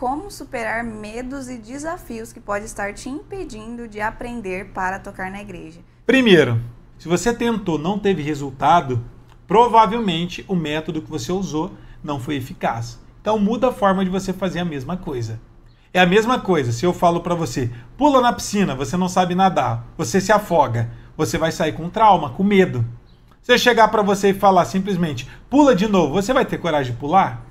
como superar medos e desafios que podem estar te impedindo de aprender para tocar na igreja. Primeiro, se você tentou, não teve resultado, provavelmente o método que você usou não foi eficaz. Então muda a forma de você fazer a mesma coisa. É a mesma coisa, se eu falo para você, pula na piscina, você não sabe nadar, você se afoga, você vai sair com trauma, com medo. Se eu chegar para você e falar simplesmente, pula de novo, você vai ter coragem de pular?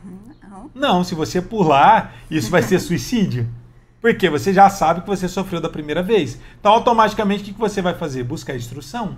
Não, se você pular, isso vai ser suicídio. Porque você já sabe que você sofreu da primeira vez. Então, automaticamente, o que você vai fazer? Buscar instrução.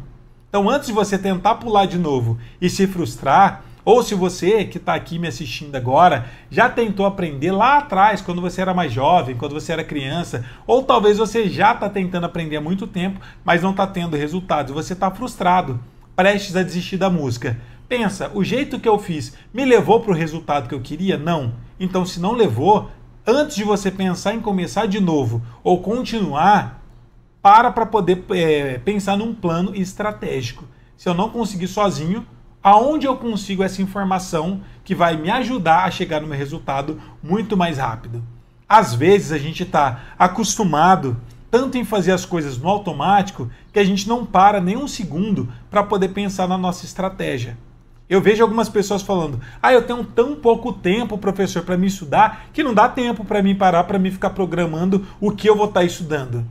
Então, antes de você tentar pular de novo e se frustrar, ou se você que está aqui me assistindo agora, já tentou aprender lá atrás, quando você era mais jovem, quando você era criança, ou talvez você já está tentando aprender há muito tempo, mas não está tendo resultados, você está frustrado, prestes a desistir da música. Pensa, o jeito que eu fiz me levou para o resultado que eu queria? Não. Então, se não levou, antes de você pensar em começar de novo ou continuar, para poder pensar num plano estratégico. Se eu não conseguir sozinho, aonde eu consigo essa informação que vai me ajudar a chegar no meu resultado muito mais rápido? Às vezes a gente está acostumado tanto em fazer as coisas no automático que a gente não para nem um segundo para poder pensar na nossa estratégia. Eu vejo algumas pessoas falando, eu tenho tão pouco tempo, professor, para me estudar, que não dá tempo para mim parar, para mim ficar programando o que eu vou estar estudando.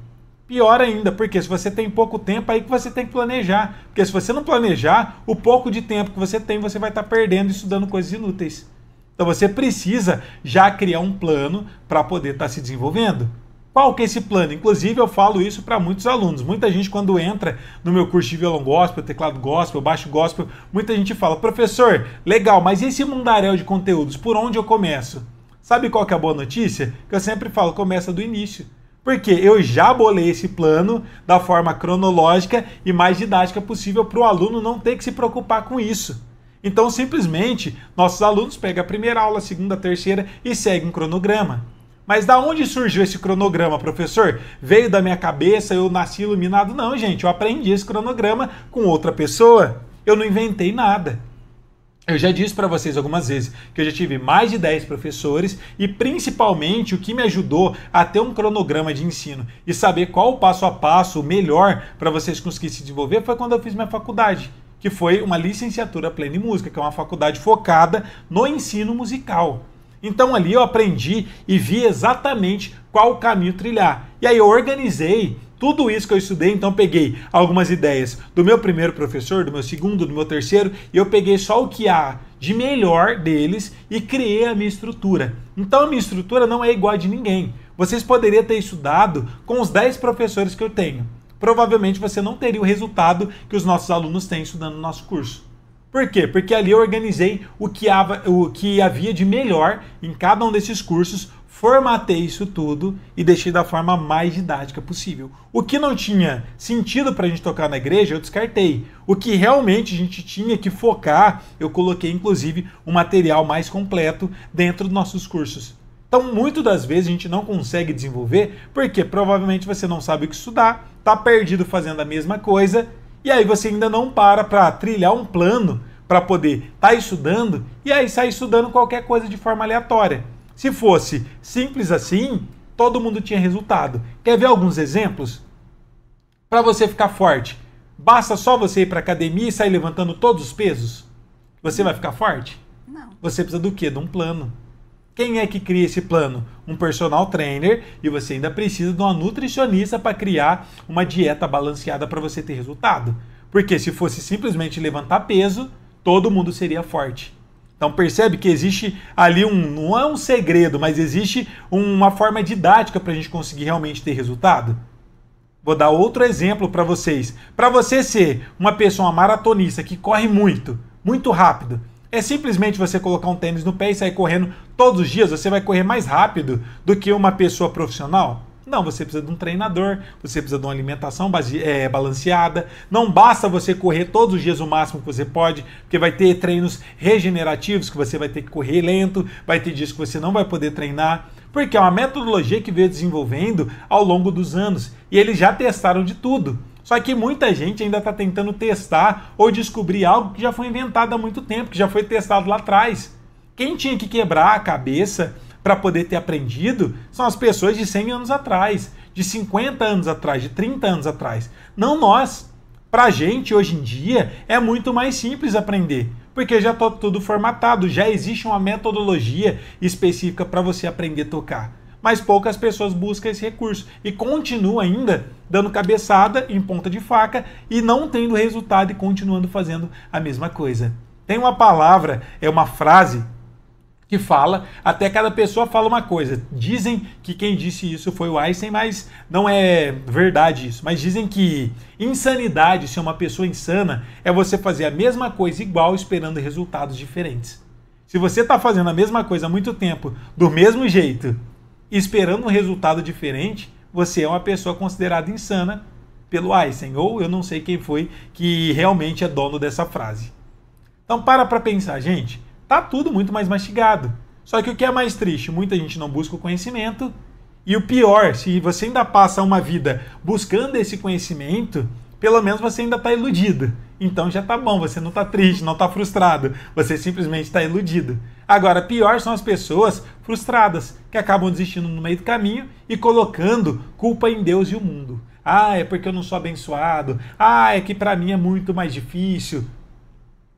Pior ainda, porque se você tem pouco tempo, aí que você tem que planejar. Porque se você não planejar, o pouco de tempo que você tem, você vai estar perdendo estudando coisas inúteis. Então você precisa já criar um plano para poder estar se desenvolvendo. Qual que é esse plano? Inclusive eu falo isso para muitos alunos. Muita gente quando entra no meu curso de violão gospel, teclado gospel, baixo gospel, muita gente fala, professor, legal, mas esse mundaréu de conteúdos, por onde eu começo? Sabe qual que é a boa notícia? Que eu sempre falo, começa do início. Porque eu já bolei esse plano da forma cronológica e mais didática possível para o aluno não ter que se preocupar com isso. Então simplesmente nossos alunos pegam a primeira aula, a segunda, a terceira e seguem um cronograma. Mas da onde surgiu esse cronograma, professor? Veio da minha cabeça, eu nasci iluminado? Não, gente, eu aprendi esse cronograma com outra pessoa. Eu não inventei nada. Eu já disse para vocês algumas vezes que eu já tive mais de 10 professores e principalmente o que me ajudou a ter um cronograma de ensino e saber qual o passo a passo melhor para vocês conseguirem se desenvolver foi quando eu fiz minha faculdade, que foi uma licenciatura plena em música, que é uma faculdade focada no ensino musical. Então ali eu aprendi e vi exatamente qual o caminho trilhar. E aí eu organizei tudo isso que eu estudei, então peguei algumas ideias do meu primeiro professor, do meu segundo, do meu terceiro, e eu peguei só o que há de melhor deles e criei a minha estrutura. Então a minha estrutura não é igual a de ninguém. Vocês poderiam ter estudado com os 10 professores que eu tenho. Provavelmente você não teria o resultado que os nossos alunos têm estudando no nosso curso. Por quê? Porque ali eu organizei o que havia de melhor em cada um desses cursos, formatei isso tudo e deixei da forma mais didática possível. O que não tinha sentido para a gente tocar na igreja, eu descartei. O que realmente a gente tinha que focar, eu coloquei inclusive um material mais completo dentro dos nossos cursos. Então, muitas das vezes a gente não consegue desenvolver porque provavelmente você não sabe o que estudar, está perdido fazendo a mesma coisa, e aí você ainda não para trilhar um plano para poder estar estudando e aí sair estudando qualquer coisa de forma aleatória. Se fosse simples assim, todo mundo tinha resultado. Quer ver alguns exemplos? Para você ficar forte, basta só você ir para a academia e sair levantando todos os pesos? Você vai ficar forte? Não. Você precisa do quê? De um plano. Quem é que cria esse plano? Um personal trainer, e você ainda precisa de uma nutricionista para criar uma dieta balanceada para você ter resultado. Porque se fosse simplesmente levantar peso, todo mundo seria forte. Então percebe que existe ali não é um segredo, mas existe uma forma didática para a gente conseguir realmente ter resultado. Vou dar outro exemplo para vocês. Para você ser uma pessoa maratonista que corre muito, muito rápido, é simplesmente você colocar um tênis no pé e sair correndo todos os dias, você vai correr mais rápido do que uma pessoa profissional? Não, você precisa de um treinador, você precisa de uma alimentação balanceada. Não basta você correr todos os dias o máximo que você pode, porque vai ter treinos regenerativos que você vai ter que correr lento, vai ter dias que você não vai poder treinar, porque é uma metodologia que veio desenvolvendo ao longo dos anos e eles já testaram de tudo. Só que muita gente ainda está tentando testar ou descobrir algo que já foi inventado há muito tempo, que já foi testado lá atrás. Quem tinha que quebrar a cabeça para poder ter aprendido são as pessoas de 100 anos atrás, de 50 anos atrás, de 30 anos atrás. Não nós. Pra gente, hoje em dia, é muito mais simples aprender, porque já está tudo formatado, já existe uma metodologia específica para você aprender a tocar. Mas poucas pessoas buscam esse recurso e continuam ainda dando cabeçada em ponta de faca e não tendo resultado e continuando fazendo a mesma coisa. Tem uma palavra, é uma frase que fala, até cada pessoa fala uma coisa. Dizem que quem disse isso foi o Einstein, mas não é verdade isso. Mas dizem que insanidade, ser uma pessoa insana, é você fazer a mesma coisa igual esperando resultados diferentes. Se você está fazendo a mesma coisa há muito tempo, do mesmo jeito, esperando um resultado diferente, você é uma pessoa considerada insana pelo Einstein, ou eu não sei quem foi que realmente é dono dessa frase. Então para pensar, gente, tá tudo muito mais mastigado. Só que o que é mais triste, muita gente não busca o conhecimento, e o pior, se você ainda passa uma vida buscando esse conhecimento, pelo menos você ainda está iludido. Então já tá bom, você não está triste, não está frustrado, você simplesmente está iludido. Agora, pior são as pessoas frustradas, que acabam desistindo no meio do caminho e colocando culpa em Deus e o mundo. Ah, é porque eu não sou abençoado. Ah, é que para mim é muito mais difícil.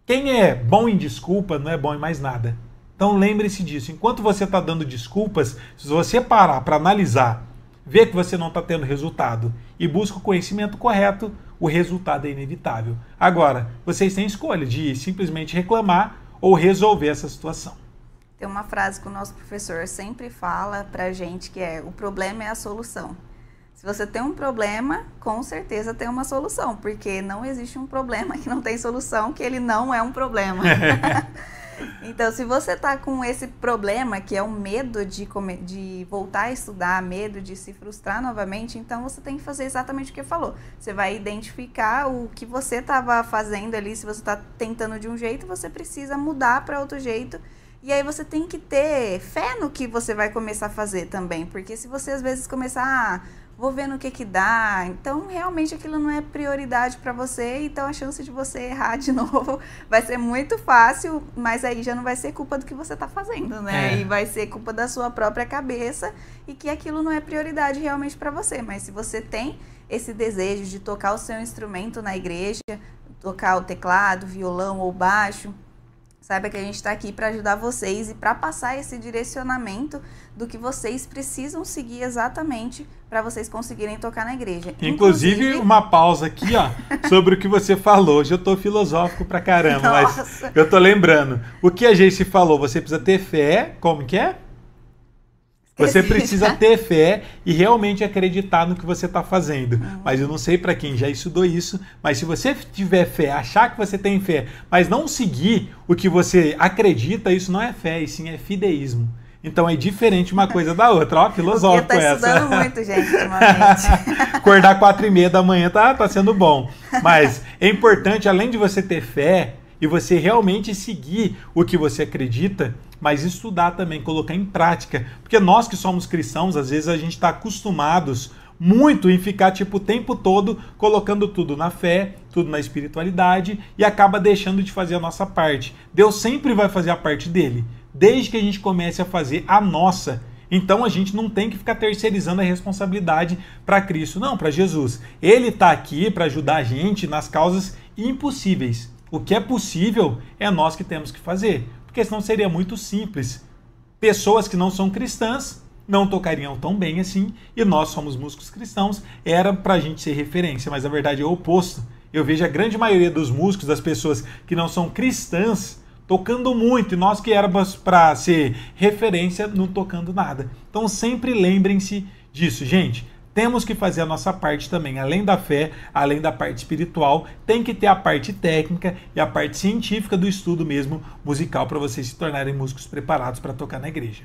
Quem é bom em desculpa não é bom em mais nada. Então lembre-se disso. Enquanto você está dando desculpas, se você parar para analisar, ver que você não está tendo resultado e busca o conhecimento correto, o resultado é inevitável. Agora, vocês têm escolha de simplesmente reclamar ou resolver essa situação. Tem uma frase que o nosso professor sempre fala pra gente que é: o problema é a solução. Se você tem um problema, com certeza tem uma solução, porque não existe um problema que não tem solução, que ele não é um problema. Então, se você está com esse problema, que é o medo de voltar a estudar, medo de se frustrar novamente, então você tem que fazer exatamente o que falou. Você vai identificar o que você estava fazendo ali, se você está tentando de um jeito, você precisa mudar para outro jeito. E aí você tem que ter fé no que você vai começar a fazer também, porque se você às vezes começar, vou ver no que dá, então realmente aquilo não é prioridade para você, então a chance de você errar de novo vai ser muito fácil, mas aí já não vai ser culpa do que você está fazendo, né? E vai ser culpa da sua própria cabeça e que aquilo não é prioridade realmente para você. Mas se você tem esse desejo de tocar o seu instrumento na igreja, tocar o teclado, violão ou baixo, saiba que a gente está aqui para ajudar vocês e para passar esse direcionamento do que vocês precisam seguir exatamente para vocês conseguirem tocar na igreja. Inclusive, uma pausa aqui, ó, sobre o que você falou. Hoje eu tô filosófico pra caramba, mas eu tô lembrando. O que a gente falou, você precisa ter fé, como que é? Você precisa ter fé e realmente acreditar no que você está fazendo. Mas eu não sei para quem já estudou isso, mas se você tiver fé, achar que você tem fé, mas não seguir o que você acredita, isso não é fé, e sim é fideísmo. Então é diferente uma coisa da outra. Ó, filosófico essa. Eu tô estudando muito, gente, ultimamente. Acordar 4h30 da manhã tá sendo bom. Mas é importante, além de você ter fé e você realmente seguir o que você acredita, mas estudar também, colocar em prática. Porque nós que somos cristãos, às vezes a gente está acostumados muito em ficar tipo o tempo todo colocando tudo na fé, tudo na espiritualidade e acaba deixando de fazer a nossa parte. Deus sempre vai fazer a parte dele, desde que a gente comece a fazer a nossa. Então a gente não tem que ficar terceirizando a responsabilidade para Cristo, não, para Jesus. Ele está aqui para ajudar a gente nas causas impossíveis. O que é possível é nós que temos que fazer. Porque senão seria muito simples. Pessoas que não são cristãs não tocariam tão bem assim, e nós somos músicos cristãos, era pra gente ser referência, mas a verdade é o oposto. Eu vejo a grande maioria dos músicos, das pessoas que não são cristãs, tocando muito, e nós que éramos para ser referência, não tocando nada. Então sempre lembrem-se disso, gente. Temos que fazer a nossa parte também, além da fé, além da parte espiritual, tem que ter a parte técnica e a parte científica do estudo mesmo musical para vocês se tornarem músicos preparados para tocar na igreja.